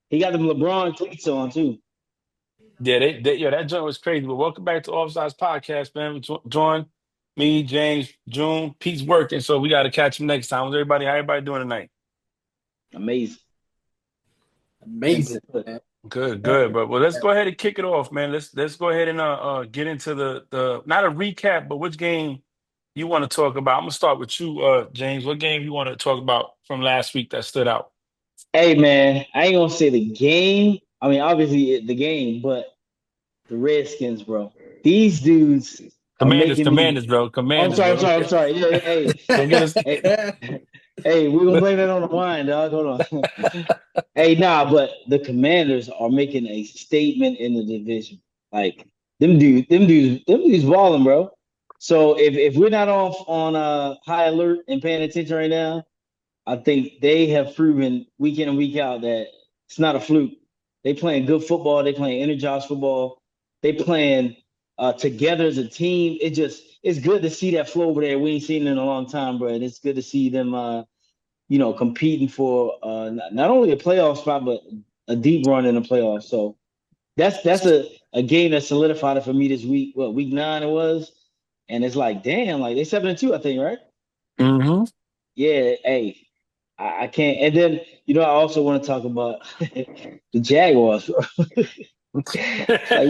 He got them LeBron cleats on too. Yeah, yeah, that joint was crazy. But welcome back to Offsides Podcast, man. Join me, James, June. Pete's working, so we got to catch him next time. How's everybody? How everybody doing tonight? Amazing. Simply Amazing, put. man. Good, good. But well, let's go ahead and kick it off, man. Let's go ahead and get into the not a recap, but which game you want to talk about. I'm gonna start with you, James. What game you want to talk about from last week that stood out? Hey man, I ain't gonna say the game. I mean, obviously the game, but the Redskins, bro. These dudes are Commanders, making me. Commanders, bro. Oh, I'm Commanders, sorry. bro. I'm sorry. I'm sorry. Yeah, Don't get us. hey, hey. We're gonna blame that on the wine, dog. Hold on. Hey, nah, but the Commanders are making a statement in the division. Like them dudes balling, bro. So if we're not on high alert and paying attention right now, I think they have proven week in and week out that it's not a fluke. They playing good football. They playing energized football. They playing together as a team. It's good to see that flow over there. We ain't seen it in a long time, bro. And it's good to see them competing for not only a playoff spot but a deep run in the playoffs. So that's a game that solidified it for me this week. What week 9 it was, and it's like damn, like they 7-2, I think, right? Hmm. Yeah, hey, I can't. And then I also want to talk about the Jaguars. Like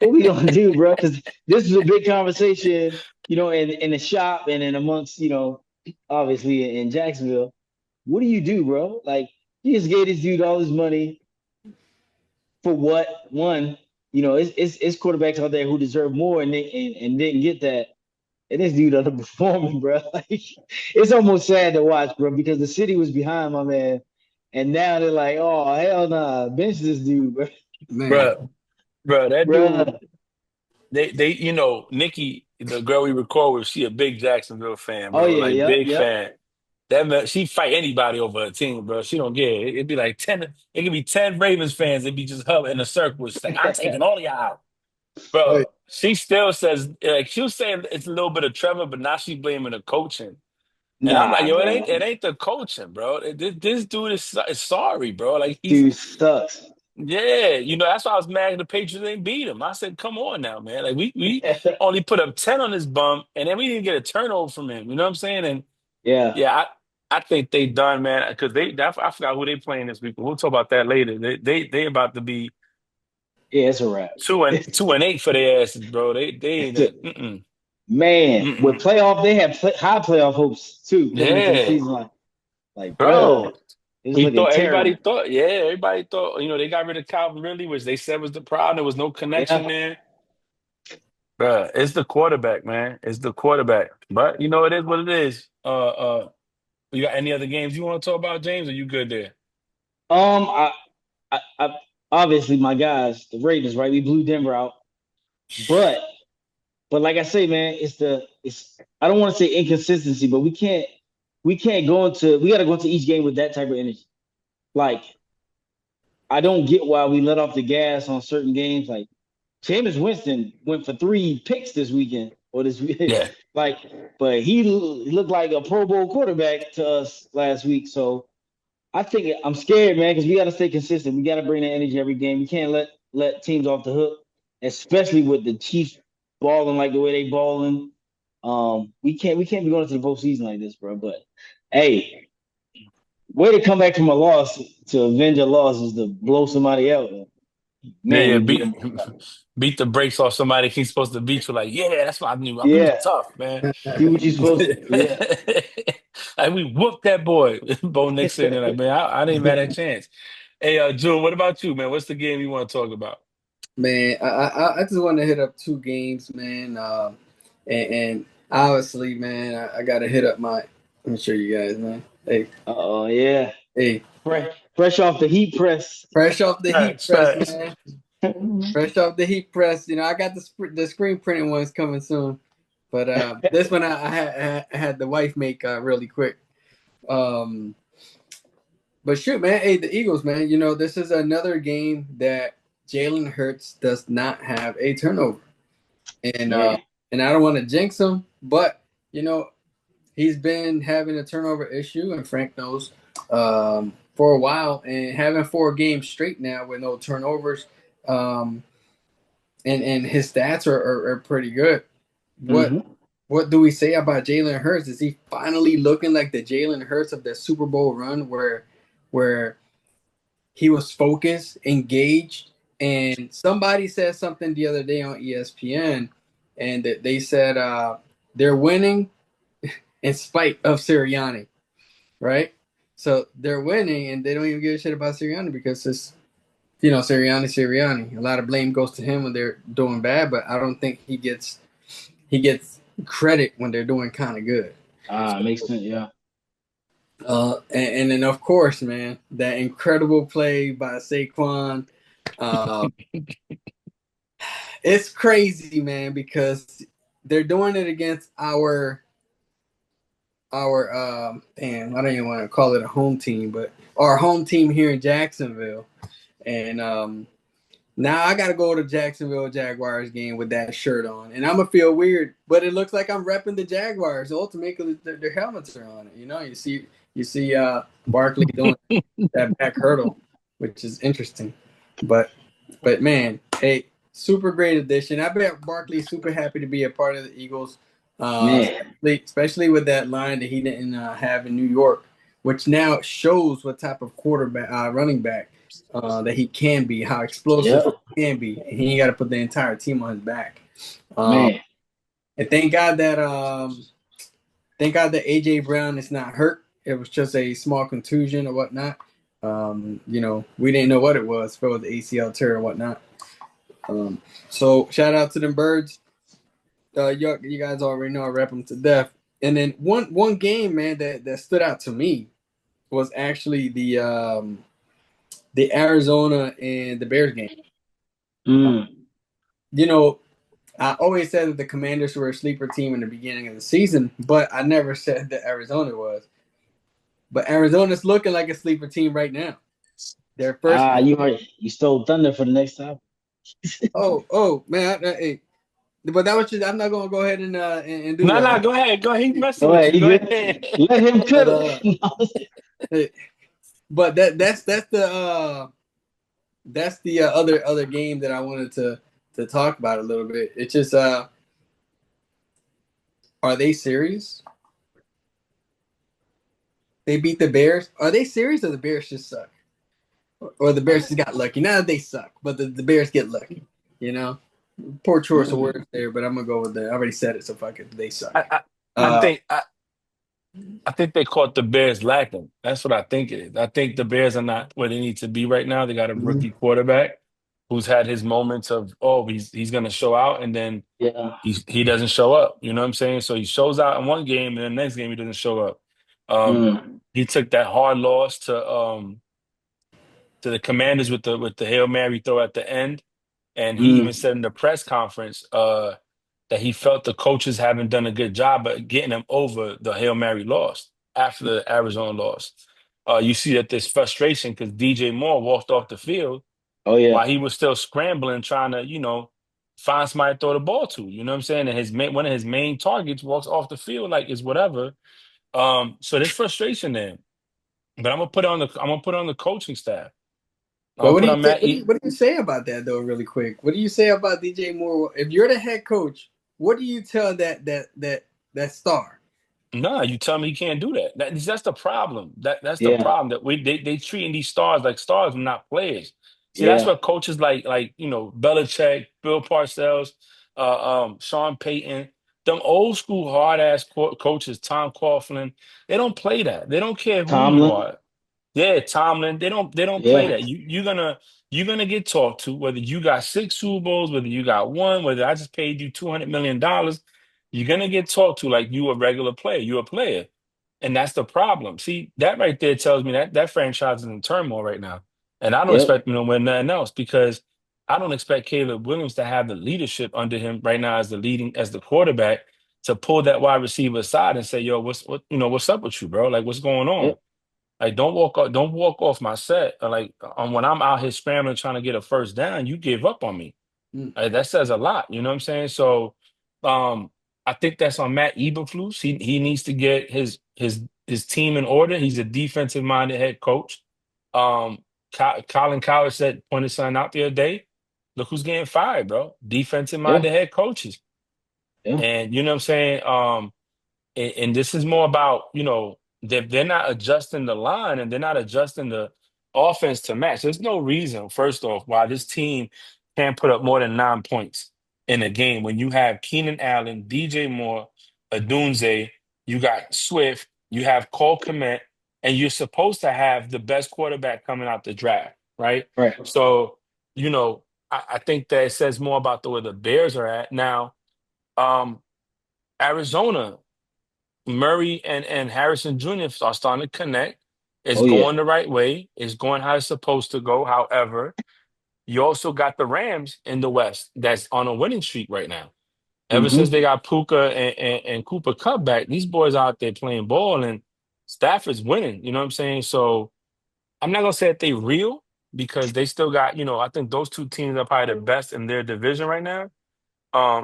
what we gonna do, bro? Because this is a big conversation, in the shop and in amongst, obviously in Jacksonville. What do you do, bro? Like you just gave this dude all this money for what? One, it's quarterbacks out there who deserve more and didn't get that. And this dude underperforming, bro. Like it's almost sad to watch, bro, because the city was behind my man, and now they're like, oh hell nah, bench this dude, bro. man. Bro, bro, that dude. Bro, Nikki, the girl we record with, she a big Jacksonville fan, oh bro. yeah, Like yep, big yep. fan. She fight anybody over a team, bro. She don't care. It'd be like 10, it could be 10 Ravens fans. It'd be just her in a circle. It's like, I'm taking all of y'all out. Hey, Bro, she still says, like, she'll say it's a little bit of Trevor, but now she's blaming the coaching. And I'm like, Nah, yo, bro, it ain't the coaching, bro. This dude is sorry, bro. Like he's dude sucks. yeah, that's why I was mad the Patriots ain't beat him. I said, come on now, man. Like we only put up 10 on his bum, and then we didn't get a turnover from him. You know what I'm saying? And Yeah, yeah, I think they done, man, because I forgot who they playing this week, but we'll talk about that later. They about to be yeah, it's a wrap. two and eight for their asses, bro. They ain't It's a, mm-mm, man with mm-mm. playoff. They have high playoff hopes too coming into the Yeah, season. Like, bro, bro. it's looking terrible. Everybody thought, they got rid of Calvin Ridley, which they said was the problem. There was no connection Yeah, there. Bruh, it's the quarterback, man. It's the quarterback. But it is what it is. You got any other games you want to talk about, James? Or you good there? I, I obviously my guys, the Ravens, right? We blew Denver out, but like I say, man, it's I don't want to say inconsistency, but we can't go into we got to go into each game with that type of energy. Like I don't get why we let off the gas on certain games. Like Jameis Winston went for 3 picks this weekend or this week, Yeah. like, but he looked like a Pro Bowl quarterback to us last week. So I think I'm scared, man, because we got to stay consistent. We got to bring that energy every game. We can't let teams off the hook, especially with the Chiefs balling like the way they balling. We can't be going into the postseason like this, bro. But hey, way to come back from a loss to avenge a loss is to blow somebody out. Yeah, Man, yeah. we beat Beat them. beat the brakes off somebody he's supposed to beat you. Like, yeah, that's what I knew. We was Yeah, tough, man. do what you're supposed to. Yeah. Like we whooped that boy, Bo Nixon, and like, man, I didn't even have that chance. Hey, June, what about you, man? What's the game you want to talk about? man, I just want to hit up two games, man. And obviously, man, I got to hit up my. Let me show you guys, man. Hey, Oh yeah. hey, Fresh off the heat press. fresh off the heat Facts, press, facts. man. Fresh off the heat press. I got the screen printing ones coming soon, but this one I had the wife make really quick. Um, But shoot, man, hey, the Eagles, man. This is another game that Jalen Hurts does not have a turnover, and Man. I don't want to jinx him, but you know he's been having a turnover issue, and Frank knows. Um, for a while, and having 4 games straight now with no turnovers, um, and his stats are pretty good. What Mm-hmm. what do we say about Jalen Hurts? Is he finally looking like the Jalen Hurts of that Super Bowl run where he was focused, engaged, and somebody said something the other day on ESPN, and that they said they're winning in spite of Sirianni, right? So they're winning, and they don't even give a shit about Sirianni because it's Sirianni. A lot of blame goes to him when they're doing bad, but I don't think he gets credit when they're doing kind of good. Makes sense. Yeah. And then of course, man, that incredible play by Saquon. Uh, it's crazy, man, because they're doing it against our damn, I don't even want to call it a home team, but our home team here in Jacksonville. And now I got to go to Jacksonville Jaguars game with that shirt on, and I'm gonna feel weird, but it looks like I'm repping the Jaguars. Ultimately, their helmets are on it. You see, Barkley doing that back hurdle, which is interesting. But man, hey, super great addition. I bet Barkley's super happy to be a part of the Eagles, Man. especially with that line that he didn't have in New York, which now shows what type of quarterback, running back that he can be, how explosive Yep. he can be, and he got to put the entire team on his back. Man. And thank God that AJ Brown is not hurt. It was just a small contusion or whatnot. We didn't know what it was, if it was the ACL tear or whatnot. So shout out to them birds. You guys already know I rep them to death. And then one game, man, that stood out to me was actually the Arizona and the Bears game. Mm. I always said that the Commanders were a sleeper team in the beginning of the season, but I never said that Arizona was. But Arizona's looking like a sleeper team right now. Their first. You stole thunder for the next time. Oh man, hey, but that was just. I'm not gonna go ahead and do No, that. no, go ahead. Go ahead. He's messing Go with ahead. you. You Go good? ahead. Let him But cook. hey, but that's the other game that I wanted to talk about a little bit. It's just are they serious? They beat the Bears. Are they serious, or the Bears just suck? Or the Bears just got lucky? Not that they suck, but the Bears get lucky. You know, poor choice of words there, but I'm gonna go with that. I already said it, so fuck it. They I, suck. I, I Uh, think I think they caught the Bears lacking. That's what I think it is. I think the Bears are not where they need to be right now. They got a rookie quarterback who's had his moments of, oh, he's gonna show out, and then Yeah. he doesn't show up. You know what I'm saying? So he shows out in one game, and the next game he doesn't show up. Mm. He took that hard loss to the Commanders with the Hail Mary throw at the end, and he even Mm. said in the press conference that he felt the coaches haven't done a good job at getting him over the Hail Mary loss after the Arizona loss. You see that there's frustration because DJ Moore walked off the field Oh yeah. while he was still scrambling, trying to, find somebody to throw the ball to. You know what I'm saying? And one of his main targets walks off the field like it's whatever. So there's frustration there. But I'm gonna put it on the coaching staff. I'm but gonna what put do you on say? Matt. E- What do you say about that though? Really quick, what do you say about DJ Moore? If you're the head coach, what do you tell that star? No, you tell me he can't do that. That's the problem. That's the Yeah. problem that they treating these stars like stars and not players. See, that's Yeah. what coaches like Belichick, Bill Parcells, Sean Payton, them old school hard ass coaches, Tom Coughlin. They don't play that. They don't care who you Tomlin. are. Yeah, Tomlin. They don't play Yeah. that. You're gonna get talked to whether you got 6 Super Bowls, whether you got one, whether I just paid you $200 million. You're gonna get talked to like you a regular player. You're a player, and that's the problem. See, that right there tells me that franchise is in turmoil right now, and I don't Yep. expect him to win nothing else because I don't expect Caleb Williams to have the leadership under him right now as the quarterback to pull that wide receiver aside and say, "Yo, what's up with you, bro? Like, what's going on?" Yep. Like, don't walk off my set. Like, when I'm out here scrambling trying to get a first down, you give up on me. Mm. That says a lot. You know what I'm saying? So, um, I think that's on Matt Eberflus. He needs to get his team in order. He's a defensive minded head coach. Um, Colin Coward said, pointed something out the other day. Look who's getting fired, bro. Defensive Yeah, minded head coaches. yeah. And you know what I'm saying? And this is more about, they're not adjusting the line and they're not adjusting the offense to match. There's no reason, first off, why this team can't put up more than 9 points in a game when you have Keenan Allen, DJ Moore, Adunze, you got Swift, you have Cole Kmet, and you're supposed to have the best quarterback coming out the draft, right? Right. So, I think that it says more about the where the Bears are at now. Um, Arizona. Murray and Harrison Jr. are starting to connect. It's Oh yeah. going the right way. It's going how it's supposed to go. However, you also got the Rams in the West that's on a winning streak right now. Ever since Mm-hmm. they got Puka and Cooper Cup back, these boys out there playing ball and Stafford's winning. You know what I'm saying? So I'm not gonna say that they real because they still got, I think those two teams are probably the best in their division right now.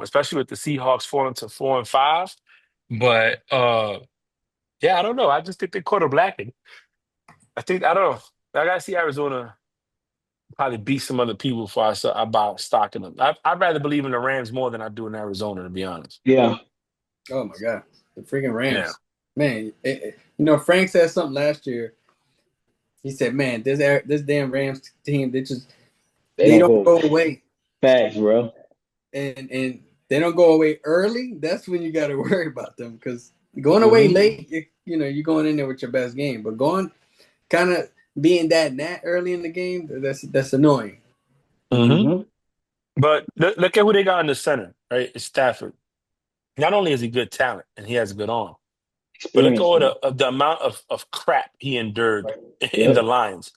Especially with the Seahawks falling to 4-5. But yeah, I don't know. I just think they caught a blacking. I don't know. I gotta see Arizona probably beat some other people before I buy stock in them. I'd rather believe in the Rams more than I do in Arizona, to be honest. Yeah. Oh my God, the freaking Yeah. Rams, man. Frank said something last year. He said, "Man, this damn Rams team, They they don't don't go go away, facts, bro. and they don't go away early. That's when you got to worry about them because going away Mm-hmm. late, you're going in there with your best game, but going kind of being that nat early in the game, that's annoying." hmm Mm-hmm. But look at who they got in the center, right? It's Stafford. Not only is he good talent and he has a good arm, but look at Experience, all bro. the amount of crap he endured Right. in the Yep. Lions.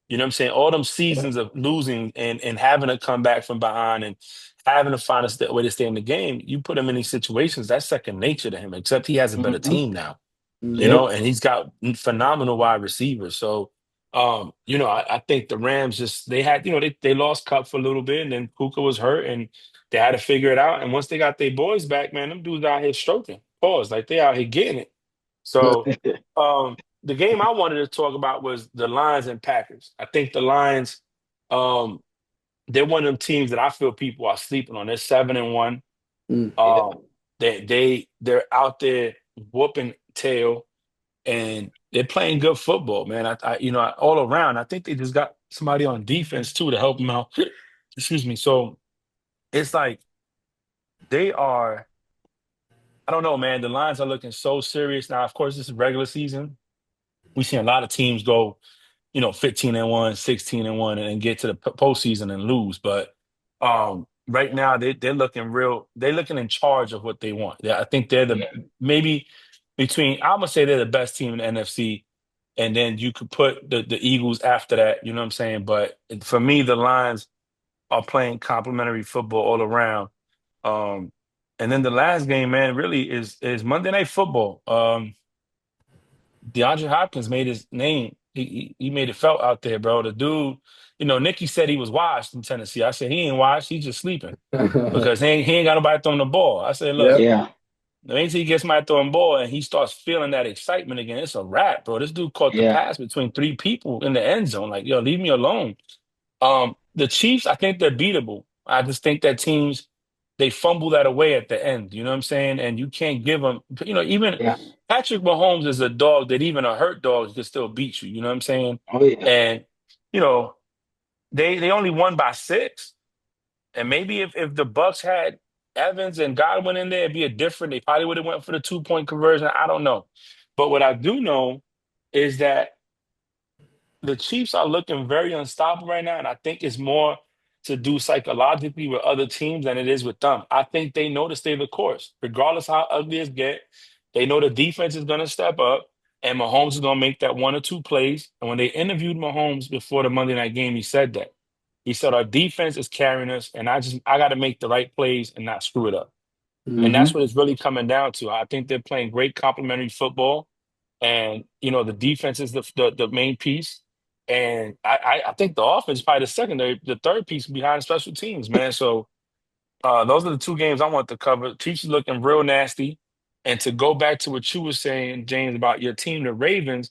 You know what I'm saying? All them Yep. seasons of losing and having to come back from behind and having to find way to stay in the game. You put him in these situations, that's second nature to him, except he has a better Mm-hmm. team now. Mm-hmm. Yep. And he's got phenomenal wide receivers. So, I think the Rams they had, they lost Cup for a little bit, and then Puka was hurt, and they had to figure it out. And once they got their boys back, man, them dudes out here stroking. Pause, like they out here getting it. So, the game I wanted to talk about was the Lions and Packers. I think the Lions, um, they're one of them teams that I feel people are sleeping on. They're 7-1. Yeah. Um, they're out there whooping tail and they're playing good football, man. All around. I think they just got somebody on defense too to help them out. Excuse me. So it's like they are. I don't know, man. The Lions are looking so serious now. Of course, this is regular season. We've seen a lot of teams go, 15-1, 16-1, and get to the postseason and lose. But right now, they're looking real. They're looking in charge of what they want. I think they're Yeah. maybe between. I'm gonna say they're the best team in the NFC, and then you could put the Eagles after that. You know what I'm saying? But for me, the Lions are playing complementary football all around. Um, and then the last game, man, really is Monday Night Football. DeAndre Hopkins made his name. He made it felt out there, bro. The dude, Nicky said he was washed in Tennessee. I said he ain't washed. He's just sleeping because he ain't got nobody throwing the ball. I said, look, Yep. Yeah. the minute he gets somebody throwing ball and he starts feeling that excitement again, it's a wrap, bro. This dude caught the Yeah. pass between three people in the end zone. Like, yo, leave me alone. The Chiefs, I think they're beatable. I just think that teams they fumble that away at the end. You know what I'm saying? And you can't give them. Even Yeah. Patrick Mahomes is a dog that even a hurt dog can still beat you. You know what I'm saying? Oh yeah. And you know they only won by 6. And maybe if the Bucks had Evans and Godwin in there, it'd be a different. They probably would have went for the 2-point conversion. I don't know. But what I do know is that the Chiefs are looking very unstoppable right now, and I think it's more to do psychologically with other teams than it is with them. I think they know to stay the course, regardless how ugly it get. They know the defense is going to step up, and Mahomes is going to make that 1 or 2 plays. And when they interviewed Mahomes before the Monday night game, he said that. He said our defense is carrying us, and I got to make the right plays and not screw it up. And that's Mm-hmm. what it's really coming down to. I think they're playing great complementary football. And the defense is the main piece, and I think the offense is probably the third piece behind special teams, man. So those are the two games I want to cover. Chiefs is looking real nasty, and to go back to what you were saying, James, about your team, the Ravens.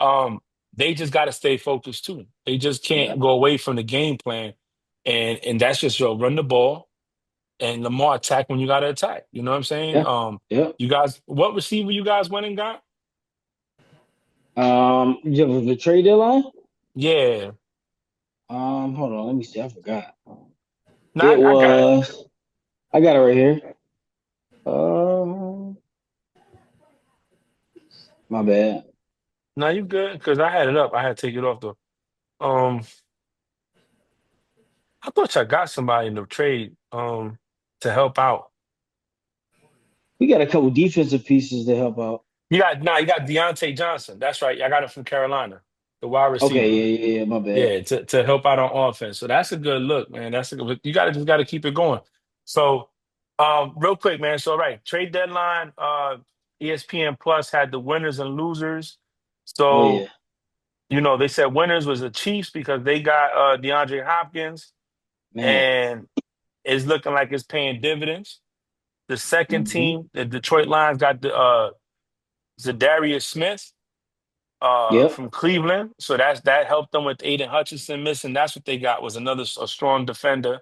Um, they just got to stay focused too. They just Yeah. can't go away from the game plan, and that's just run the ball and Lamar attack when you got to attack. You know what I'm saying? Yeah. Yeah. You guys, what receiver you guys went and got? The trade deadline. Yeah, Hold on, let me see. I forgot. no, It I got it. was. I got it right here. Uh, my bad. No, you good? Because I had it up. I had to take it off though. Um, I thought I got somebody in the trade to help out. We got a couple defensive pieces to help out. You got Deontay Johnson. That's right. I got it from Carolina, the wide Okay, receiver. yeah. My bad. Yeah, to help out on offense. So that's a good look, man. That's a good. You got to just got to keep it going. So, real quick, man. So, right, trade deadline. ESPN Plus had the winners and losers. Oh yeah, So, they said winners was the Chiefs because they got DeAndre Hopkins, man. and it's looking like it's paying dividends. The second Hmm. team, the Detroit Lions, got the Zadarius Smith Yep. from Cleveland. So that helped them with Aiden Hutchinson missing. That's what they got was another a strong defender.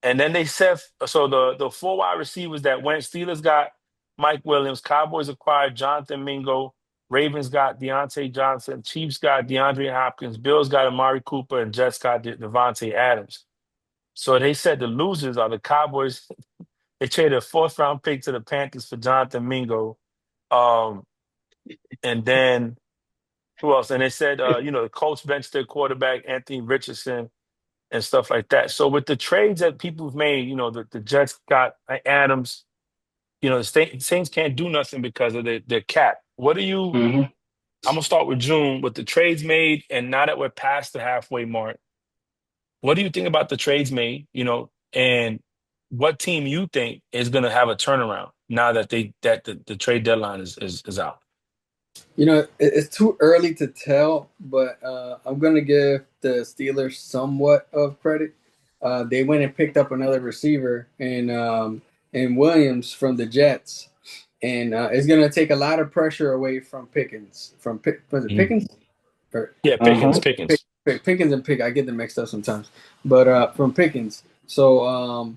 And then they said so the four wide receivers that went, Steelers got Mike Williams, Cowboys acquired Jonathan Mingo, Ravens got Deontay Johnson, Chiefs got DeAndre Hopkins, Bills got Amari Cooper, and Jets got Devontae Adams. So they said the losers are the Cowboys. They traded a fourth round pick to the Panthers for Jonathan Mingo. Um, and then who else? And they said, the Colts benched their quarterback, Anthony Richardson, and stuff like that. So with the trades that people have made, the Jets got Adams, the Saints can't do nothing because of their cap. Hmm. I'm going to start with June, with the trades made, and now that we're past the halfway mark, what do you think about the trades made, and what team you think is going to have a turnaround now that the trade deadline is out? It's too early to tell, but I'm gonna give the Steelers somewhat of credit. They went and picked up another receiver in Williams from the Jets, and it's gonna take a lot of pressure away from Pickens. Was it Mhm. Pickens? Or, Yeah, Uh-huh. Pickens. Pickens and Pick. I get them mixed up sometimes, but from Pickens. So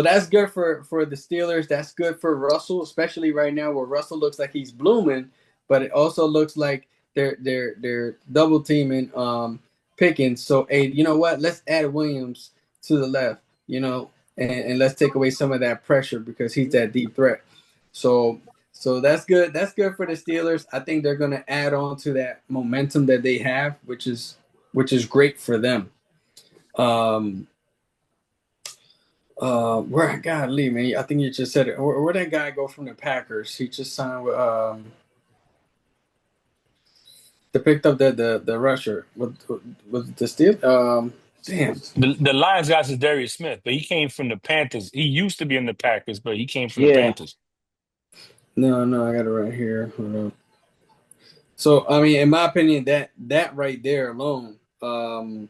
that's good for the Steelers. That's good for Russell, especially right now where Russell looks like he's blooming, but it also looks like they're double teaming Pickens. So hey, you know what? Let's add Williams to the left, and let's take away some of that pressure because he's that deep threat. So so that's good. That's good for the Steelers. I think they're gonna add on to that momentum that they have, which is great for them. Um, where God leave man, I think you just said it. Where that guy go from the Packers? He just signed with they picked up the rusher with the Steel. Damn. The Lions got is Darius Smith, but he came from the Panthers. He used to be in the Packers, but he came from the Yeah. Panthers. No, I got it right here. Hold on. So I mean, in my opinion, that right there alone, I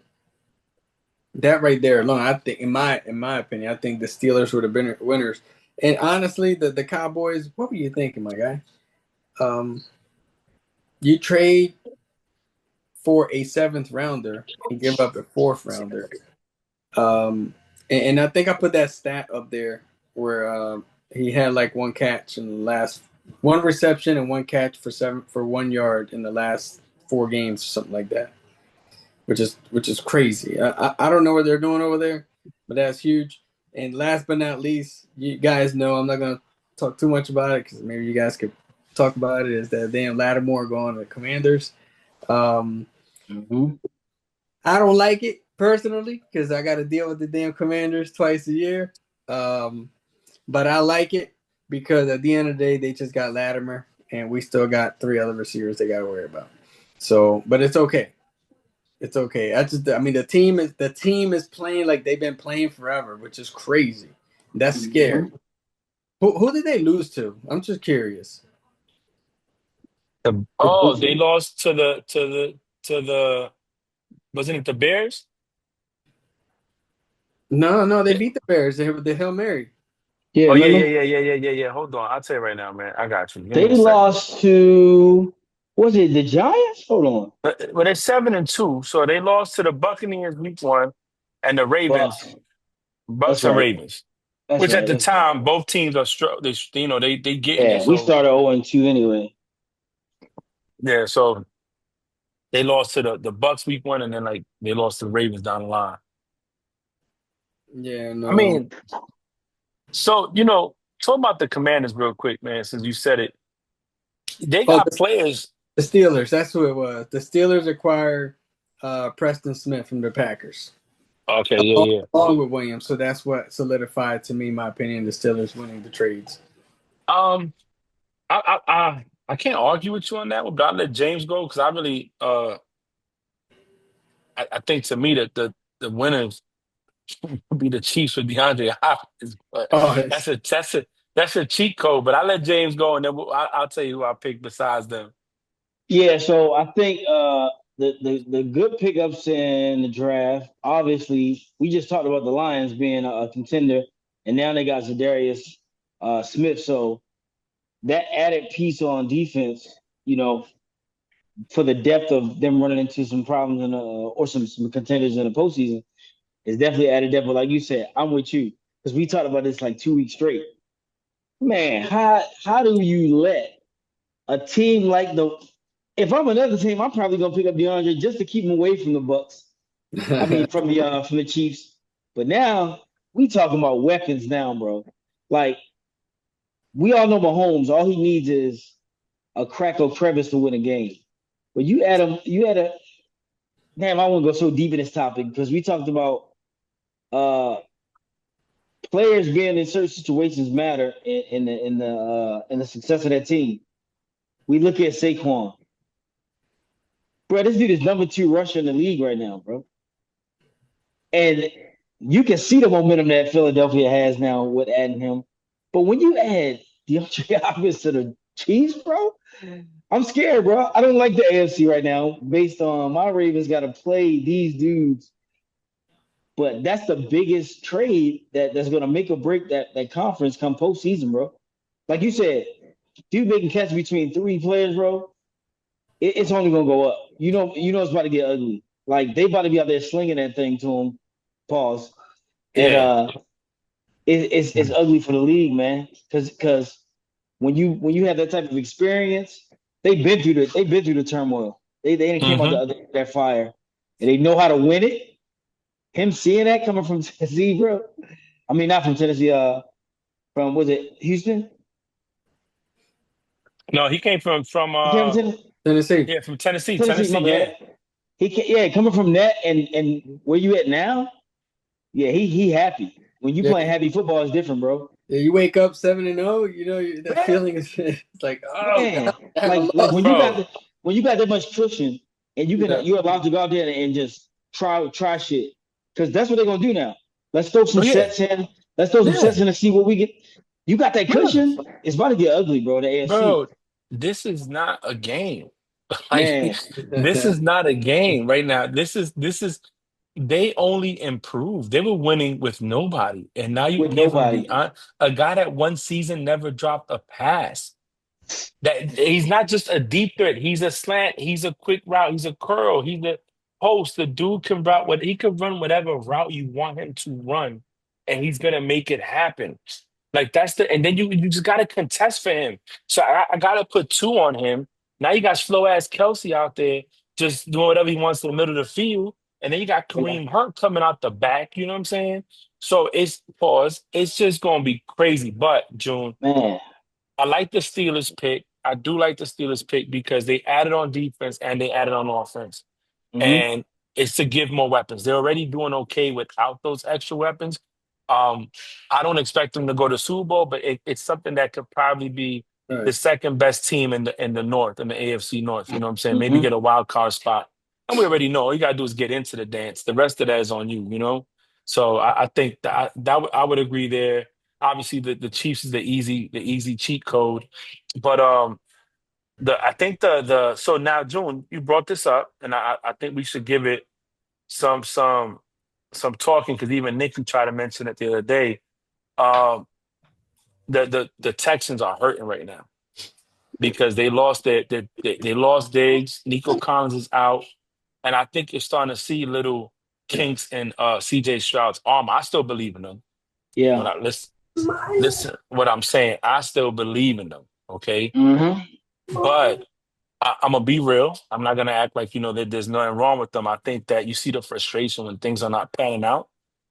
think in my opinion, I think the Steelers would have been winners. And honestly, the Cowboys, what were you thinking, my guy? Um, you trade for a seventh rounder and give up a fourth rounder. And I think I put that stat up there where he had like one catch in the last one reception and one catch for 1 yard in the last 4 games, something like that, which is crazy. I don't know what they're doing over there, but that's huge. And last but not least, you guys know I'm not gonna talk too much about it because maybe you guys could talk about it. Is that damn Lattimore going to the Commanders? Um, Hmm. I don't like it personally because I got to deal with the damn Commanders twice a year. Um, but I like it because at the end of the day, they just got Latimer, and we still got 3 other receivers they got to worry about. So, but it's okay. It's okay. I mean, the team is playing like they've been playing forever, which is crazy. That's scary. Hmm. Who did they lose to? I'm just curious. They lost to the wasn't it the Bears? No, they Yeah. beat the Bears. They were the Hail Mary. Yeah, Oh yeah, remember? yeah, yeah, yeah, yeah, yeah, yeah. Hold on, I'll tell you right now, man. I got you. Give They me a second. lost to Was it the Giants? Hold on. But they're 7-2, so they lost to the Buccaneers week 1, and the Ravens, Bucks. That's Bucks and right. Ravens. That's Which at right. the That's right. time, both teams are they getting it. Yeah, we So started 0-2 anyway. yeah, so they lost to the Bucks week 1, and then like they lost to the Ravens down the line. Yeah, I no. mean, so talk about the Commanders real quick, man. Since you said it, they Oh, got players. the Steelers. That's who it was. The Steelers acquired Preston Smith from the Packers, Okay, along, yeah, yeah. along with Williams. So that's what solidified, to me, my opinion, the Steelers winning the trades. Um, I can't argue with you on that one, but I'll let James go because I really I think to me that the winners would be the Chiefs with DeAndre Hopkins, but Oh, that's a cheat code. But I'll let James go, and then I'll tell you who I pick besides them. Yeah, so I think the good pickups in the draft. Obviously, we just talked about the Lions being a contender, and now they got Zadarius Smith. So that added piece on defense, you know, for the depth of them running into some problems or some contenders in the postseason, is definitely added depth. But like you said, I'm with you because we talked about this like 2 weeks straight. Man, how do you let a team like the if I'm another team, I'm probably gonna pick up DeAndre just to keep him away from the Bucks. I mean, from the Chiefs. But now we talking about weapons now, bro. Like we all know Mahomes. All he needs is a crack or crevice to win a game. But you add him, you add a damn. I won't go so deep in this topic because we talked about uh players being in certain situations matter in the success of that team. We look at Saquon, bro. This dude is number 2 rusher in the league right now, bro. And you can see the momentum that Philadelphia has now with adding him. But when you add DeAndre Hopkins to the Chiefs, bro, I'm scared, bro. I don't like the AFC right now based on my Ravens got to play these dudes. But that's the biggest trade that's going to make or break that conference come postseason, bro. Like you said, dude making catch between 3 players, bro. It's only going to go up. It's about to get ugly. Like they about to be out there slinging that thing to him. Pause. And Yeah. it's ugly for the league, man. Because when you have that type of experience, they've been through the turmoil. They didn't came out the Hmm. other that fire, and they know how to win it. Him seeing that coming from Tennessee, bro. I mean, not from Tennessee. From was it Houston? No, he came from He came from Tennessee. Tennessee. yeah, from Tennessee. Tennessee, my Tennessee, yeah. bad. Yeah, coming from that and where you at now? Yeah, he happy. When you Yeah, playing happy football, is different, bro. yeah, you wake up 7-0. That Man, feeling is it's like, oh man, god, I haven't like lost. Bro, when you got that much cushion and Yeah, you're allowed to go out there and just try shit because that's what they're gonna do now. Let's throw some oh yeah, sets in. Let's throw some yeah, sets in and see what we get. You got that yeah. cushion. It's about to get ugly, bro. The AFC, Bro, this is not a game. Like man, this is not a game right now. This is they only improved. They were winning with nobody. And now you with give them nobody. a guy that one season never dropped a pass. That he's not just a deep threat. He's a slant. He's a quick route. He's a curl. He's a post. The dude can route what he can run whatever route you want him to run, and he's gonna make it happen. Like that's and then you just gotta contest for him. So I gotta put 2 on him. Now you got slow ass Kelsey out there just doing whatever he wants in the middle of the field, and then you got Yeah, Kareem Hunt coming out the back. You know what I'm saying? So it's pause. It's just gonna be crazy. But June. man. I like the Steelers pick. I do like the Steelers pick because they added on defense and they added on offense. Mm-hmm. And it's to give more weapons. They're already doing okay without those extra weapons. Um, I don't expect them to go to Super Bowl, but it's something that could probably be the right. second best team in the North, in the AFC North. You know what I'm saying? Maybe Mm-hmm. get a wild card spot. And we already know all you gotta do is get into the dance. The rest of that is on you, you know? So I think I would agree there. Obviously, the Chiefs is the easy cheat code, but I think the so now June, you brought this up, and I think we should give it some some some talking because even Nikki tried to mention it the other day. Um, the Texans are hurting right now. because they lost they lost Diggs. Nico Collins is out, and I think you're starting to see little kinks in CJ Stroud's arm. I still believe in them. When Yeah. I listen, what I'm saying, I still believe in them. Okay, Mm-hmm. but I'm gonna be real. I'm not gonna act like that there's nothing wrong with them. I think that you see the frustration when things are not panning out.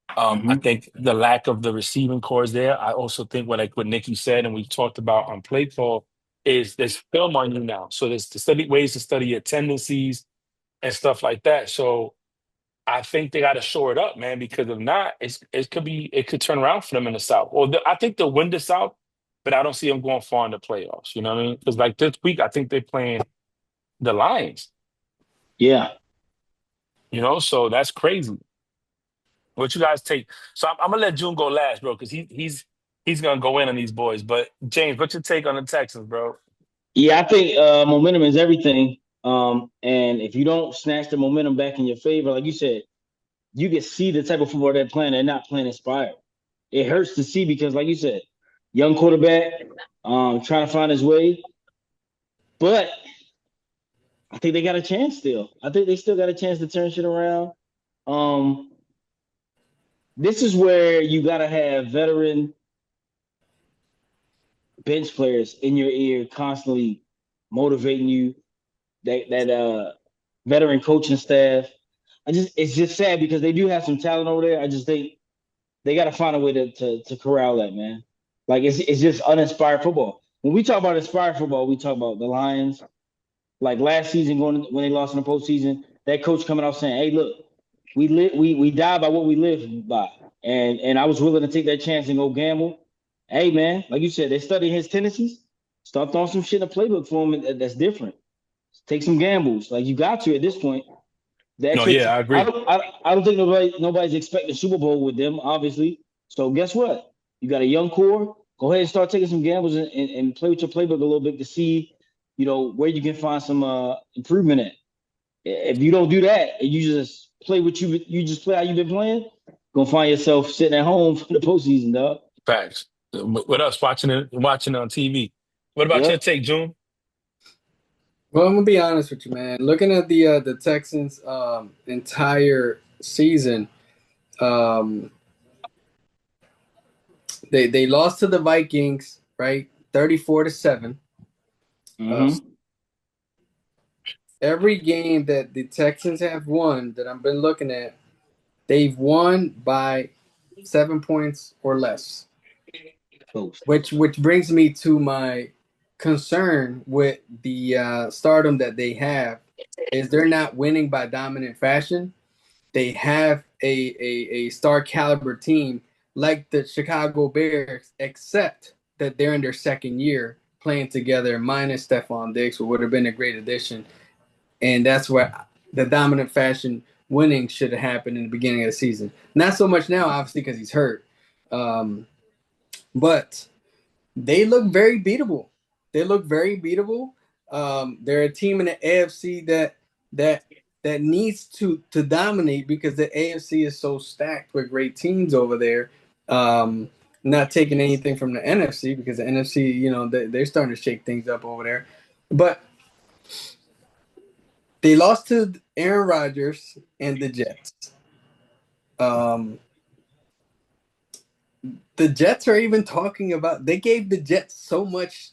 I Mm-hmm. think the lack of the receiving core is there. I also think what Nikki said and we talked about on Play Call is there's film on you now. So there's to study ways to study your tendencies and stuff like that. So I think they got to shore it up, man, because if not, it could turn around for them in the South. Or I think they'll win the South, but I don't see them going far in the playoffs. You know what I mean? Because like this week, I think they're playing the Lions. Yeah. So that's crazy. What you guys take? So I'm gonna let June go last, bro, because he's gonna go in on these boys. But James, what's your take on the Texans, bro? Yeah, I think momentum is everything. And if you don't snatch the momentum back in your favor, like you said, you can see the type of football they're playing. They're not playing inspired. It hurts to see because, like you said, young quarterback, trying to find his way. But I think they got a chance still. I think they still got a chance to turn shit around. Um, this is where you got to have veteran bench players in your ear constantly motivating you. That veteran coaching staff. It's just sad because they do have some talent over there. I just think they got to find a way to corral that, man. Like it's just uninspired football. When we talk about inspired football, we talk about the Lions. Like last season, when they lost in the postseason, that coach coming out saying, "Hey, look, we die by what we live by," and I was willing to take that chance and go gamble. Hey, man, like you said, they study his tendencies. Start throwing some shit in the playbook for him that's different. Take some gambles. Like you got to at this point. The No, expect yeah, I agree. I don't think nobody's expecting Super Bowl with them, obviously. So guess what? You got a young core. Go ahead and start taking some gambles and play with your playbook a little bit to see, where you can find some improvement at. If you don't do that and you just play you just play how you've been playing, you're gonna find yourself sitting at home for the postseason, dog. Facts. With us watching it on TV. What about your Yep. take, June? Well, I'm gonna be honest with you, man. Looking at the Texans entire season, um, they lost to the Vikings, right? 34-7. Uh, Mm-hmm. every game that the Texans have won that I've been looking at, they've won by 7 points or less. Which brings me to my concern with the stardom that they have is they're not winning by dominant fashion. They have a star caliber team like the Chicago Bears, except that they're in their second year playing together, minus Stephon Diggs, who would have been a great addition. And that's where the dominant fashion winning should have happened in the beginning of the season. Not so much now, obviously, because he's hurt. But they look very beatable. They look very beatable. They're a team in the AFC that needs to dominate because the AFC is so stacked with great teams over there. Not taking anything from the NFC because the NFC, they're starting to shake things up over there. But they lost to Aaron Rodgers and the Jets. The Jets are even talking about they gave the Jets so much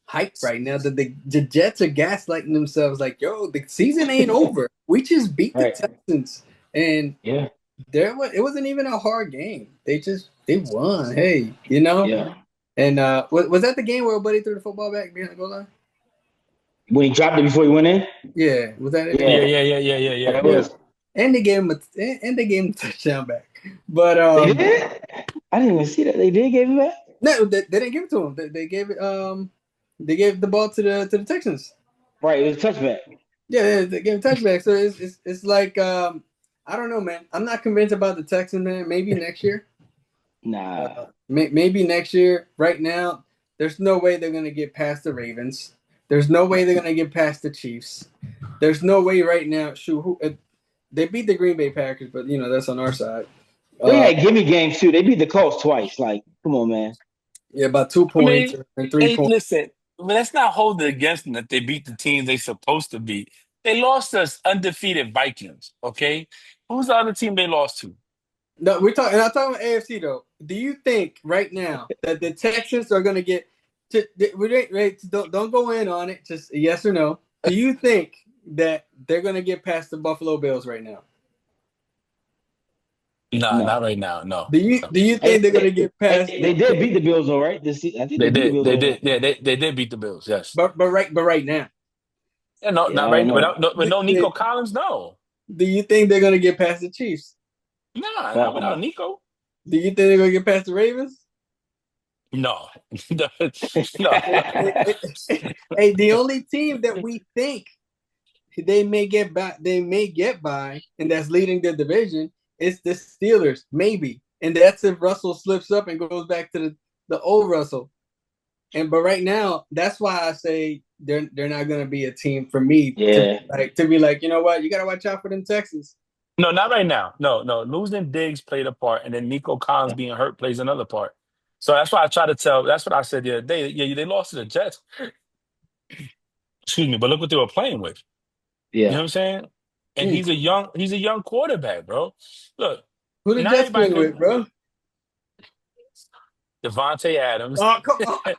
hype right now that the Jets are gaslighting themselves like, yo, the season ain't over. We just beat the Texans. And yeah, it wasn't even a hard game. They won. Hey, Yeah. And was that the game where Buddy threw the football back behind the goal line? When he dropped it before he went in? Yeah. Was that it? Yeah. That was. And they gave him a touchdown back. But They did? I didn't even see that. They did give it back? No, they didn't give it to him. They gave it they gave the ball to the Texans. Right, it was a touchback. Yeah, they gave a touchback. So it's like I don't know, man. I'm not convinced about the Texans, man. Maybe next year. Nah. Maybe next year. Right now, there's no way they're gonna get past the Ravens. There's no way they're gonna get past the Chiefs. There's no way right now. They beat the Green Bay Packers, but that's on our side. They had gimme games too. They beat the Colts twice. Like, come on, man. Yeah, about 2 points and 3 points. Listen, But that's not holding against them that they beat the teams they supposed to beat. They lost to undefeated Vikings. Okay, who's the other team they lost to? No, we're talking. And I'm talking about AFC though. Do you think right now that the Texans are going to get? Don't go in on it. Just yes or no. Do you think that they're going to get past the Buffalo Bills right now? No, not No. right now. No, no. Do you think they're going to get past? They did beat the Bills, though, right? I think they They beat the did. Bills They over did. last Yeah, week. they did beat the Bills. Yes. But right now. Yeah, no, Yeah, not I don't right. know. With no Do, Nico Collins. No, do you think they're going to get past the Chiefs? nah, not Uh-uh. without Nico. Do you think they're going to get past the Ravens? No, no. Hey, the only team that we think they may get by, and that's leading the division is the Steelers, maybe. And that's if Russell slips up and goes back to the old Russell. But right now, that's why I say they're not going to be a team for me Yeah. to be like, you know what, you got to watch out for them Texans. No, not right now. No, no. Losing Diggs played a part, and then Nico Collins being hurt plays another part. So that's why I try to tell. That's what I said the other day. Yeah, they lost to the Jets. Excuse me, but look what they were playing with. You know Yeah. what I'm saying? And Hmm. he's a young quarterback, bro. Look, Who the not Jets everybody playing could. with, bro? Devontae Adams, Oh, come on. Come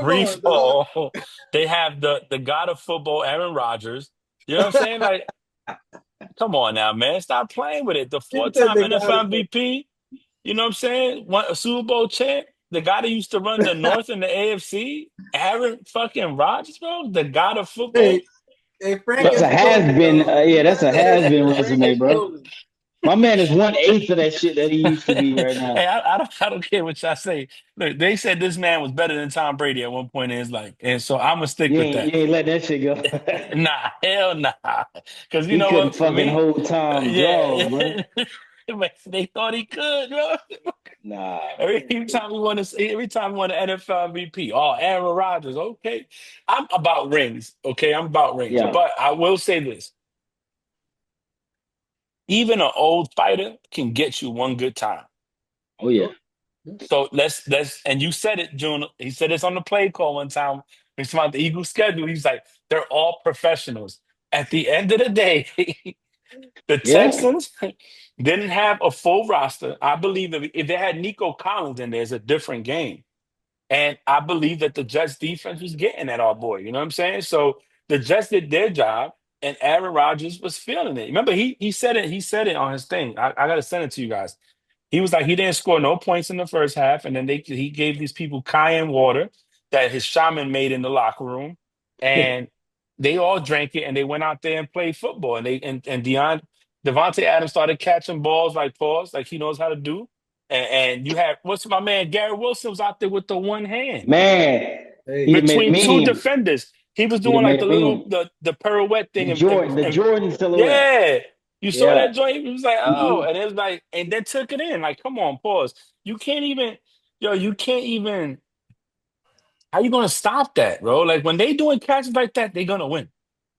Brees on, dog. Hall. They have the god of football, Aaron Rodgers. You know what I'm saying? Like, come on now, man. Stop playing with it. The He said four-time they got NFL it. MVP. You know what I'm saying? A Super Bowl champ. The guy that used to run the North and the AFC. Aaron fucking Rodgers, bro. The god of football. Hey, hey, Frank Look, That's a has has stolen, been. dog. Yeah, that's a has been Frank resume, has bro. stolen. My man is 1/8 of that shit that he used to be right now. hey, I don't care what y'all say. Look, they said this man was better than Tom Brady at one point in his life, and so I'm gonna stick with You that. ain't let that shit go. Nah, hell nah. Because you He know couldn't what? For fucking me, hold Tom yeah, draws, bro. But they thought he could, bro. Nah. Every time we won an NFL MVP, oh, Aaron Rodgers. Okay, I'm about rings. Okay, I'm about rings. Yeah. But I will say this: even an old fighter can get you one good time. Oh yeah. Sure. So let's and you said it, June. He said this on the play call one time. He's about the Eagles schedule. He's like, they're all professionals. At the end of the day, the Yeah. Texans didn't have a full roster. I believe if they had Nico Collins in there, it's a different game. And I believe that the Jets defense was getting at our boy. You know what I'm saying? So the Jets did their job, and Aaron Rodgers was feeling it. Remember, he said it. He said it on his thing. I got to send it to you guys. He was like, he didn't score no points in the first half, and then he gave these people cayenne water that his shaman made in the locker room, and they all drank it, and they went out there and played football. And Devontae Adams started catching balls like paws, like he knows how to do. And you had what's my man Gary Wilson was out there with the one hand Man. Hey, He'd have made a between two meme. defenders. He was He'd doing have like made the a little meme. the pirouette thing, The Jordan silhouette. yeah, you saw Yeah. that joint. It was like, oh, Hmm. and it was like, and then took it in. Like, come on, pause. You can't even, you can't even. How you gonna stop that, bro? Like when they doing catches like that, they gonna win.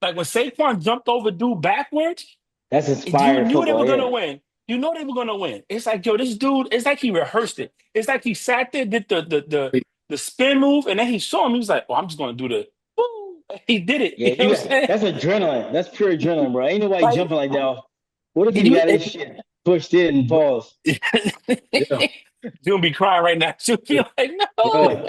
Like when Saquon jumped over dude backwards, That's you inspired knew they football, were gonna yeah. win. You know they were gonna win. It's like, yo, this dude, it's like he rehearsed it. It's like he sat there, did the spin move, and then he saw him. He was like, oh, I'm just gonna do the woo. He did it. Yeah, You know you what got I'm saying? that's adrenaline. That's pure adrenaline, bro. Ain't nobody Like jumping like that. What if he you, got his shit pushed in and paused? yeah, you're gonna be crying right now. You'll be like, no. Bro,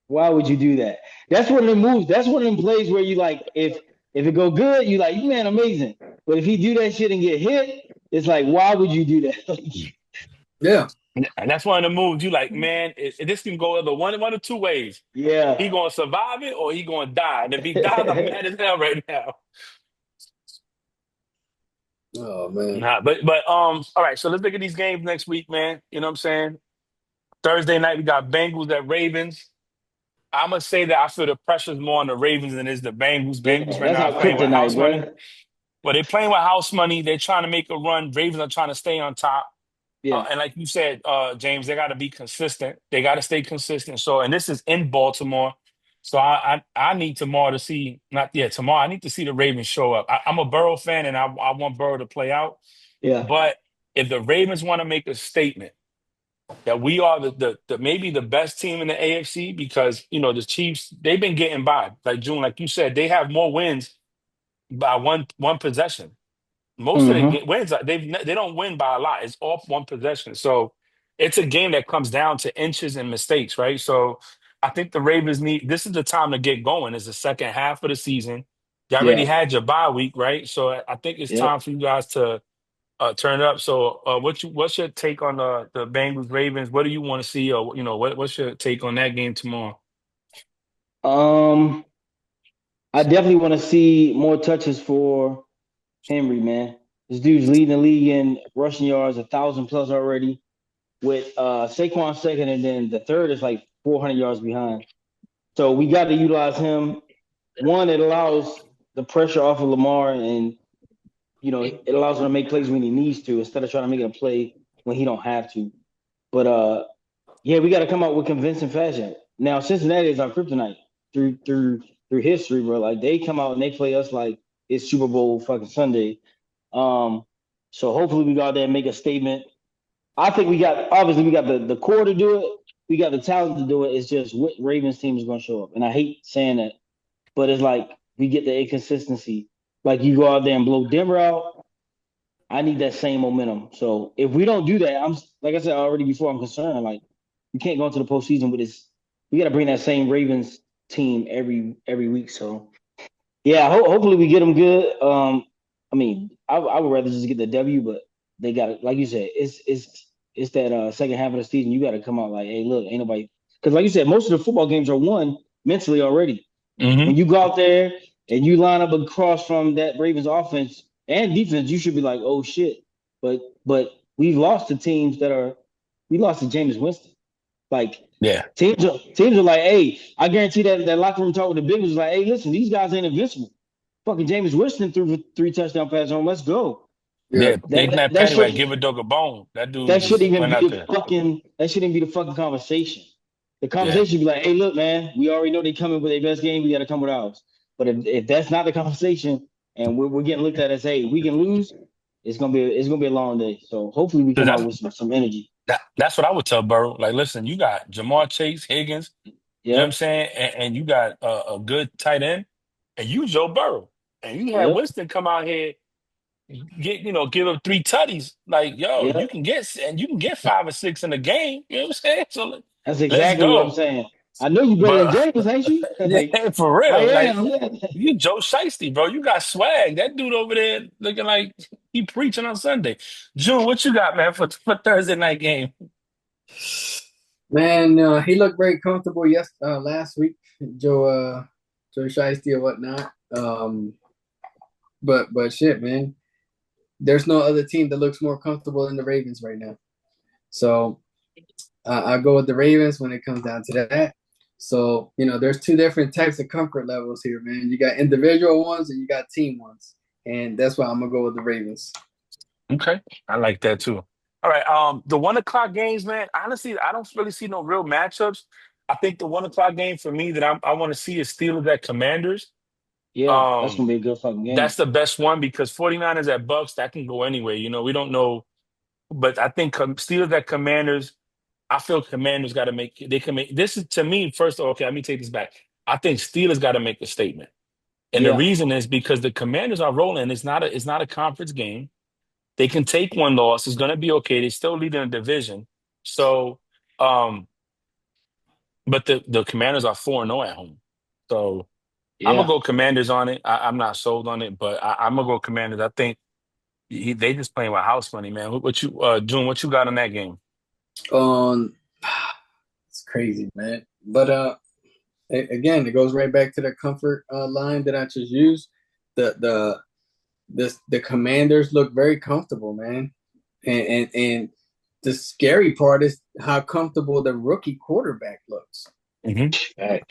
why would you do that? That's one of them moves. That's one of them plays where you like, if it go good, you like, man, amazing. But if he do that shit and get hit, it's like, why would you do that? yeah. And that's one of the moves. You like, man, this can go either one or two ways. He Yeah. gonna survive it or he gonna die. And if he dies, I'm mad as hell right now. Oh man. Nah, but all right. So let's look at these games next week, man. You know what I'm saying? Thursday night we got Bengals at Ravens. I'm gonna say that I feel the pressure's more on the Ravens than it is the Bengals. Bengals Yeah, right that's now how are playing with kryptonite, house money. bro. But they're playing with house money. They're trying to make a run. Ravens are trying to stay on top. Yeah. And like you said, James, they got to be consistent. They got to stay consistent. So, and this is in Baltimore. So I need tomorrow to see, not yet, tomorrow, I need to see the Ravens show up. I'm a Burrow fan and I want Burrow to play out. Yeah. But if the Ravens want to make a statement, that we are the maybe the best team in the AFC because the Chiefs they've been getting by. Like June, like you said, they have more wins by one possession. Most of the Mm-hmm. wins they don't win by a lot. It's off one possession. So it's a game that comes down to inches and mistakes, right? So I think the Ravens need this is the time to get going. It's the second half of the season. You already Yeah. had your bye week, right? So I think it's Yep. time for you guys to turn it up. So what's your take on the Bengals Ravens? What do you want to see, or what's your take on that game tomorrow? Um, I definitely want to see more touches for Henry, man. This dude's leading the league in rushing yards, 1,000 plus already, with Saquon second, and then the third is like 400 yards behind. So we got to utilize him. One, it allows the pressure off of Lamar, and it allows him to make plays when he needs to instead of trying to make it a play when he don't have to. But yeah, we got to come out with convincing fashion. Now Cincinnati is our kryptonite through history, bro. Like they come out and they play us like it's Super Bowl fucking Sunday. Um, so hopefully we go out there and make a statement. I think we got the core to do it. We got the talent to do it. It's just what Ravens team is going to show up. And I hate saying that, but it's like we get the inconsistency. Like you go out there and blow Denver out. I need that same momentum. So if we don't do that, I'm like I said already before, I'm concerned. Like we can't go into the postseason with this. We got to bring that same Ravens team every week. So yeah, hopefully we get them good. I mean, I would rather just get the W, but they got it. Like you said, it's that second half of the season. You got to come out like, hey, look, ain't nobody. Because like you said, most of the football games are won mentally already. Hmm. When you go out there and you line up across from that Ravens offense and defense, you should be like, oh shit. But we've lost to teams we lost to Jameis Winston. Like Yeah, teams are like, hey, I guarantee that locker room talk with the big was like, hey, listen, these guys ain't invincible. Fucking Jameis Winston threw for 3 touchdown passes home. Let's go. Yeah. yeah. That They that, that that Patty like should give a dog a bone. That dude that shouldn't just even went be out the there. fucking conversation. The Yeah, conversation should be like, hey, look, man, we already know they coming with their best game. We got to come with ours. But if that's not the conversation, and we're getting looked at as, hey, we can lose, it's gonna be a long day. So hopefully we 'cause come out with some energy. that's what I would tell Burrow. Like, listen, you got Jamar Chase, Higgins. You know what I'm Yep, saying, and you got a good tight end, and you Joe Burrow, and you had yep, Winston come out here give up 3 tutties. Like, yo, yep. you can get 5 or 6 in a game. You know what I'm saying? So That's let's exactly what I'm go. saying. I know you better than But James, ain't you? Like yeah, for I real, like am. you Joe Shiesty, bro. You got swag. That dude over there looking like he preaching on Sunday. June, what you got, man, for Thursday night game? Man, he looked very comfortable last week, Joe Joe Shiesty or whatnot. But shit, man, there's no other team that looks more comfortable than the Ravens right now. So I go with the Ravens when it comes down to that. So there's two different types of comfort levels here, man. You got individual ones and you got team ones, and that's why I'm gonna go with the Ravens. Okay, I like that too. All right, the 1 o'clock games, man. Honestly, I don't really see no real matchups. I think the 1 o'clock game for me that I want to see is Steelers at Commanders. Yeah, that's gonna Um, be a good fucking that's game. the best one because 49ers at Bucks, that can go anyway. We don't know, but I think Steelers at Commanders, I feel Commanders got to make they can make this is to me first. Okay, let me take this back. I think Steelers got to make a statement, and the Yeah, reason is because the Commanders are rolling. It's not a conference game. They can take one loss. It's going to be okay. They still lead in the division. So, um, but the Commanders are 4-0 at home. So I'm gonna yeah. go Commanders on it. I'm not sold on it, but I'm gonna go Commanders. I think they just playing with house money, man. What you June? What you got in that game? Um, it's crazy, man. But again, it goes right back to the comfort line that I just used. The the Commanders look very comfortable, man, and the scary part is how comfortable the rookie quarterback looks. Hmm. Right.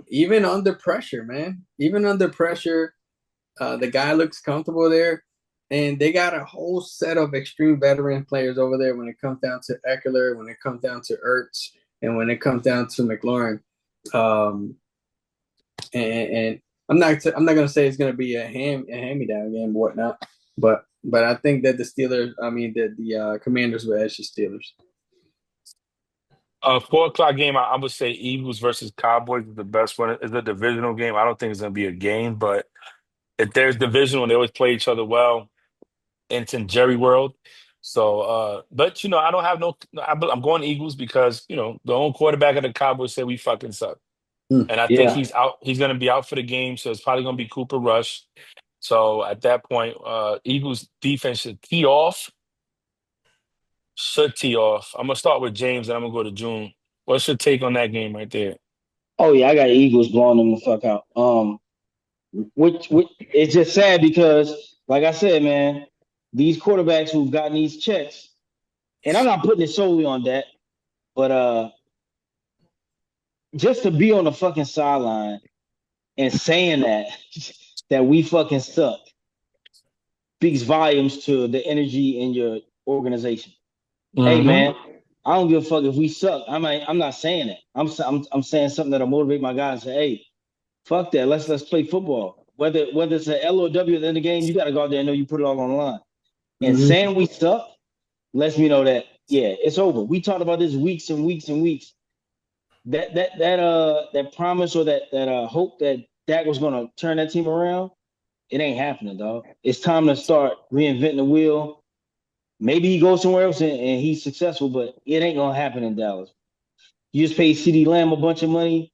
Even under pressure, man. Even under pressure, the guy looks comfortable there. And they got a whole set of extreme veteran players over there when it comes down to Eckler, when it comes down to Ertz, and when it comes down to McLaurin. Um, and I'm not gonna say it's gonna be a hand me down game or whatnot, but I think that the Steelers, I mean the Commanders will edge the Steelers. 4 o'clock game. I would say Eagles versus Cowboys is the best one. It's a divisional game. I don't think it's gonna be a game, but if there's divisional, they always play each other well. And it's in Jerry World. So, but I don't have no. I'm going Eagles because the own quarterback of the Cowboys said we fucking suck, Hmm. and I think Yeah. he's out. He's gonna be out for the game, so it's probably gonna be Cooper Rush. So at that point, Eagles defense should tee off. Should tee off. I'm gonna start with James, and I'm gonna go to June. What's your take on that game right there? Oh yeah, I got Eagles blowing them the fuck out. Which it's just sad because, like I said, man, these quarterbacks who've gotten these checks, and I'm not putting it solely on that, but just to be on the fucking sideline and saying that we fucking suck speaks volumes to the energy in your organization. Hey Mm-hmm. man, I don't give a fuck if we suck. I'm not saying that. I'm saying something that'll motivate my guys and say, hey, fuck that. Let's play football. Whether it's an L or W at the end of the game, you got to go out there and know you put it all on the line. And Mhm. saying we suck lets me know that it's over. We talked about this weeks and weeks and weeks. That promise or that hope that Dak was gonna turn that team around, it ain't happening, dog. It's time to start reinventing the wheel. Maybe he goes somewhere else and he's successful, but it ain't gonna happen in Dallas. You just paid CeeDee Lamb a bunch of money,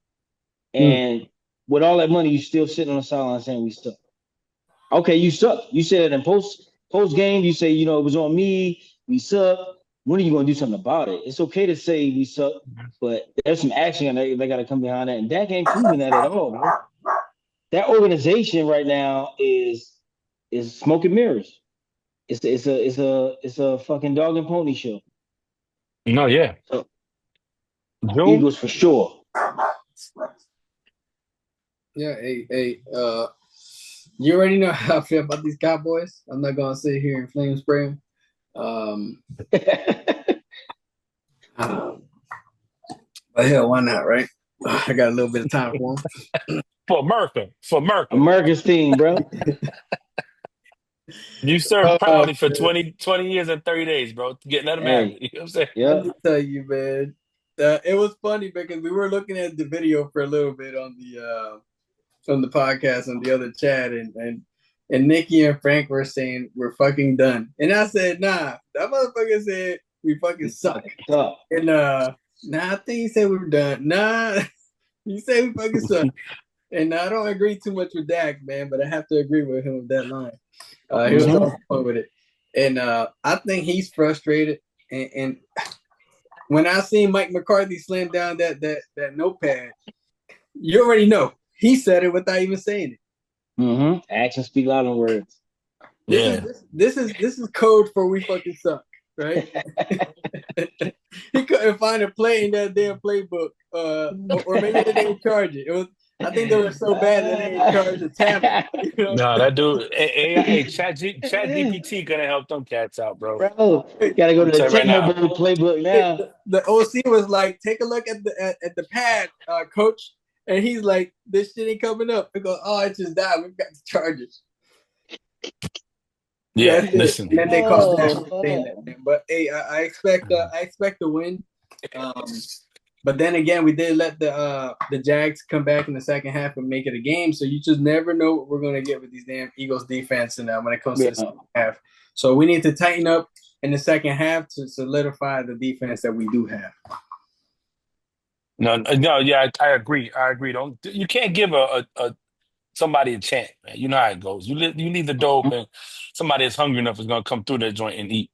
Mm. and with all that money, you still sitting on the sideline saying we suck. Okay, you suck. You said it in post game. You say, it was on me. We suck. When are you going to do something about it? It's okay to say we suck, but there's some action and they got to come behind that. And Dak ain't proving that at all, bro. That organization right now is smoke and mirrors. It's a fucking dog and pony show. No, yeah. So June? Eagles for sure. Yeah, hey, you already know how I feel about these Cowboys. I'm not gonna sit here and flame spray them. But hell, why not, right? I got a little bit of time for them. For America. For America. America's team, bro. You served proudly for 20 years and 30 days, bro. Getting that married. You know what I'm saying? Yeah. Let me tell you, man. It was funny because we were looking at the video for a little bit on the podcast on the other chat, and Nikki and Frank were saying we're fucking done, and I said, nah, that motherfucker said we fucking suck, and nah, I think he said we were done. Nah, he said we fucking suck, and I don't agree too much with Dak, man, but I have to agree with him with that line. He was on point with it, and I think he's frustrated, and when I seen Mike McCarthy slam down that notepad, you already know. He said it without even saying it. Mm-hmm. Actions speak louder than words. This is code for we fucking suck, right? He couldn't find a play in that damn playbook, or maybe they didn't charge it. It was. I think they were so bad that they didn't charge the tablet. No, that dude, hey, Chat GPT gonna help them cats out, bro. Bro, gotta go to the Techno Bowl playbook now. The OC was like, take a look at the pad, coach. And he's like, this shit ain't coming up. He goes, oh, it just died. We've got the charges. Yeah, listen. And then they called that. But hey, I expect the win. But then again, we did let the Jags come back in the second half and make it a game. So you just never know what we're gonna get with these damn Eagles defense and when it comes to the second half. So we need to tighten up in the second half to solidify the defense that we do have. No, yeah, I agree. You can't give a somebody a chance, man. You know how it goes. You leave the dope, and somebody that's hungry enough is gonna come through that joint and eat.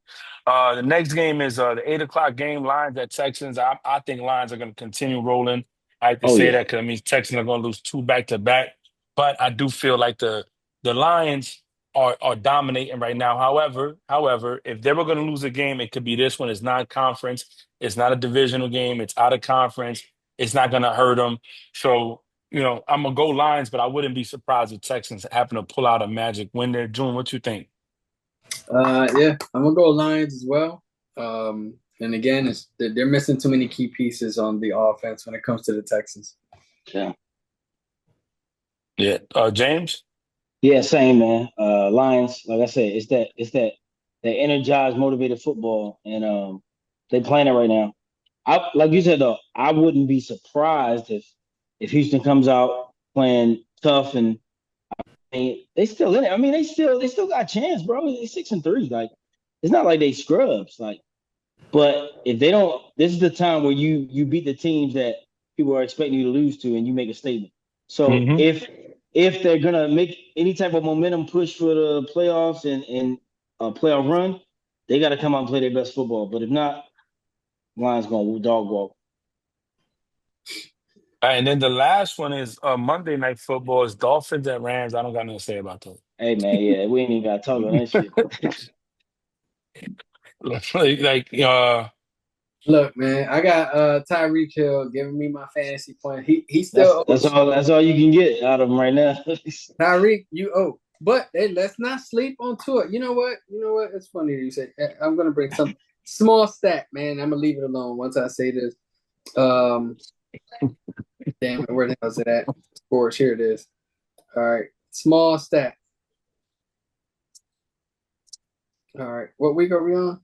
The next game is the 8 o'clock game. Lions at Texans. I think Lions are gonna continue rolling. I have to say that because it means Texans are gonna lose 2 back-to-back. But I do feel like the Lions are dominating right now. However, if they were gonna lose a game, it could be this one. It's non-conference. It's not a divisional game. It's out of conference. It's not gonna hurt them. So. I'm gonna go Lions, but I wouldn't be surprised if Texans happen to pull out a magic win there. June, what you think? Yeah, I'm gonna go Lions as well. And again, they're missing too many key pieces on the offense when it comes to the Texans. Yeah. James? Yeah, same man. Lions, like I said, it's that energized, motivated football, and they playing it right now. I like you said though, I wouldn't be surprised if Houston comes out playing tough and they still in it. I mean, they still got a chance, bro. They 6-3. Like it's not like they scrubs. Like, but if they don't, this is the time where you beat the teams that people are expecting you to lose to, and you make a statement. So Hmm. if they're gonna make any type of momentum push for the playoffs and a playoff run, they got to come out and play their best football. But if not, Lions gonna dog walk. And then the last one is Monday Night Football is Dolphins at Rams. I don't got nothing to say about Hey man, yeah, we ain't even got to talk about that shit. that. Like, Look, man, I got Tyreek Hill giving me my fantasy point. He That's still that's all that's all you can get out of him right now. Tyreek, you owe. But hey, let's not sleep on Tua. You know what? You know what? It's funny you say. I'm gonna bring some small stat, man. I'm gonna leave it alone once I say this. Um, damn it, where the hell is it at? Scores. Here it is. All right, small stat. All right, what week are we on?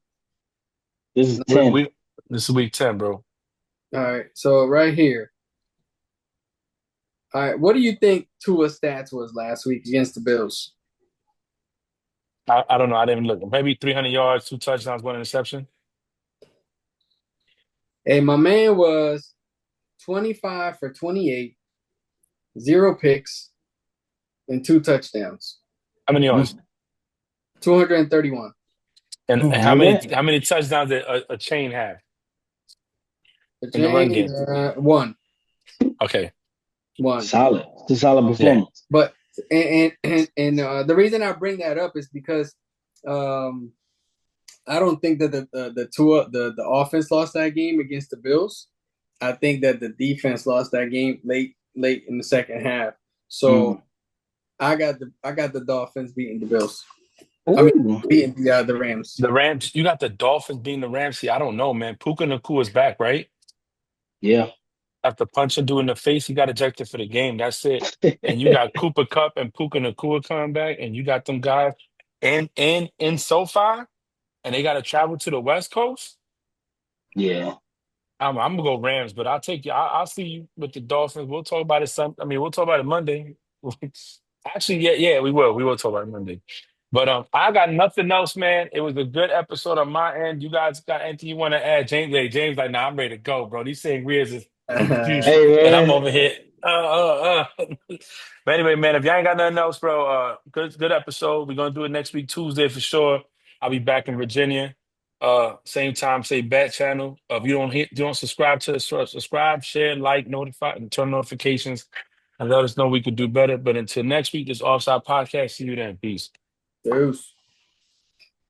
This is we, 10. we this is week 10, bro. All right, so right here. All right, what do you think Tua's stats was last week against the Bills? I don't know. I didn't look. Maybe 300 yards, 2 touchdowns, 1 interception. Hey, my man was 25 for 28, 0 picks, and 2 touchdowns. How many yards? 231. And Oh, how like many that. how many touchdowns did a chain have The in the run James, game? one. Okay. Solid. It's a solid Yeah. performance. But the reason I bring that up is because I don't think that the offense lost that game against the Bills. I think that the defense lost that game late in the second half. So I got the Dolphins beating the Bills. I mean, Ooh. beating the Rams. The Rams, you got the Dolphins beating the Rams. See, I don't know, man. Puka Nakua is back, right? Yeah. After punching dude in the face, he got ejected for the game. That's it. And you got Cooper Cup and Puka Nakua coming back, and you got them guys in SoFi, and they got to travel to the West Coast. Yeah. I'm gonna go Rams, but I'll take you. I'll see you with the Dolphins. We'll talk about it we'll talk about it Monday. Actually, yeah, we will. We will talk about it Monday. But I got nothing else, man. It was a good episode on my end. You guys got anything you want to add? James, James, like, nah, I'm ready to go, bro. These sangrias is juicy, Hey and I'm man. over here. But anyway, man, if y'all ain't got nothing else, bro, good episode. We're gonna do it next week, Tuesday for sure. I'll be back in Virginia. Same time, say bat channel. If you don't subscribe to the subscribe, share, like, notify, and turn notifications, and let us know we could do better. But until next week, this Offside Podcast. See you then. Peace. Deuce.